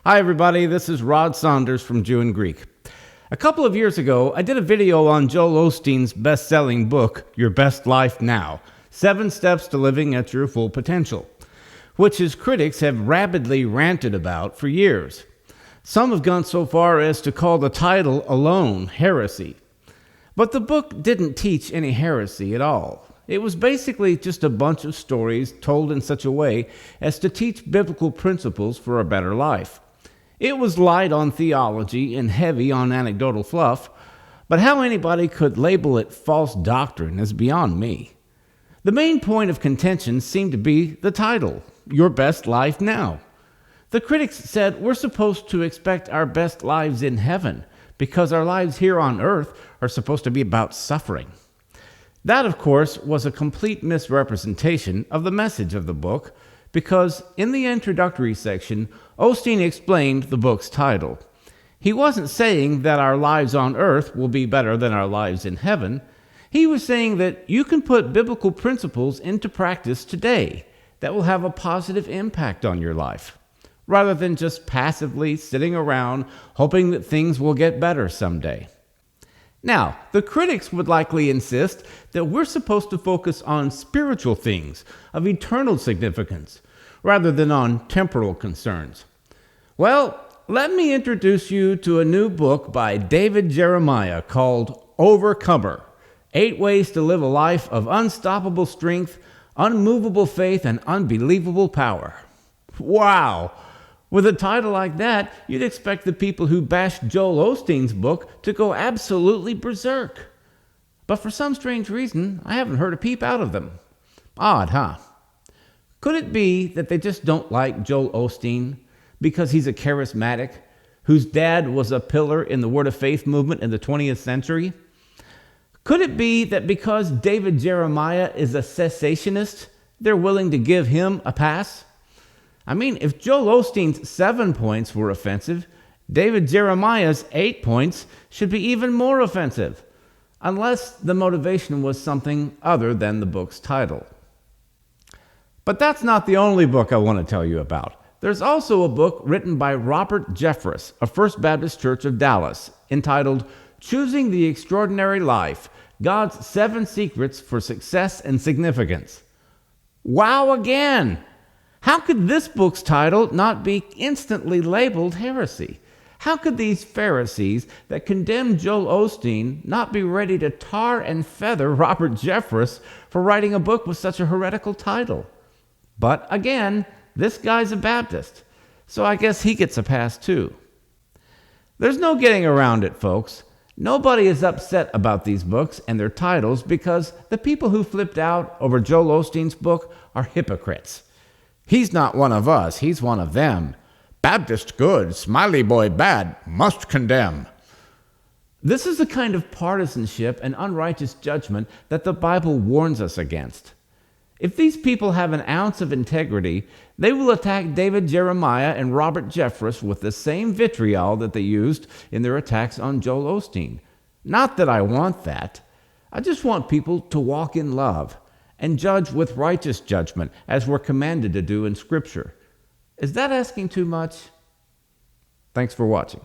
Hi everybody, this is Rod Saunders from Jew and Greek. A couple of years ago, I did a video on Joel Osteen's best-selling book, Your Best Life Now, 7 Steps to Living at Your Full Potential, which his critics have rabidly ranted about for years. Some have gone so far as to call the title alone heresy. But the book didn't teach any heresy at all. It was basically just a bunch of stories told in such a way as to teach biblical principles for a better life. It was light on theology and heavy on anecdotal fluff, but how anybody could label it false doctrine is beyond me. The main point of contention seemed to be the title, Your Best Life Now. The critics said we're supposed to expect our best lives in heaven because our lives here on earth are supposed to be about suffering. That, of course, was a complete misrepresentation of the message of the book, because in the introductory section, Osteen explained the book's title. He wasn't saying that our lives on earth will be better than our lives in heaven. He was saying that you can put biblical principles into practice today that will have a positive impact on your life, rather than just passively sitting around hoping that things will get better someday. Now, the critics would likely insist that we're supposed to focus on spiritual things of eternal significance, rather than on temporal concerns. Well, let me introduce you to a new book by David Jeremiah called Overcomer: 8 Ways to Live a Life of Unstoppable Strength, Unmovable Faith, and Unbelievable Power. Wow! With a title like that, you'd expect the people who bashed Joel Osteen's book to go absolutely berserk. But for some strange reason, I haven't heard a peep out of them. Odd, huh? Could it be that they just don't like Joel Osteen because he's a charismatic whose dad was a pillar in the Word of Faith movement in the 20th century? Could it be that because David Jeremiah is a cessationist, they're willing to give him a pass? I mean, if Joel Osteen's 7 points were offensive, David Jeremiah's 8 points should be even more offensive, unless the motivation was something other than the book's title. But that's not the only book I want to tell you about. There's also a book written by RobertJeffress of First Baptist Church of Dallas, entitled Choosing the Extraordinary Life: God's 7 Secrets for Success and Significance. Wow again! How could this book's title not be instantly labeled heresy? How could these Pharisees that condemned Joel Osteen not be ready to tar and feather RobertJeffress for writing a book with such a heretical title? But again, this guy's a Baptist, so I guess he gets a pass too. There's no getting around it, folks. Nobody is upset about these books and their titles because the people who flipped out over Joel Osteen's book are hypocrites. He's not one of us, he's one of them. Baptist good, smiley boy bad, must condemn. This is the kind of partisanship and unrighteous judgment that the Bible warns us against. If these people have an ounce of integrity, they will attack David Jeremiah and RobertJeffress with the same vitriol that they used in their attacks on Joel Osteen. Not that I want that. I just want people to walk in love and judge with righteous judgment, as we're commanded to do in Scripture. Is that asking too much? Thanks for watching.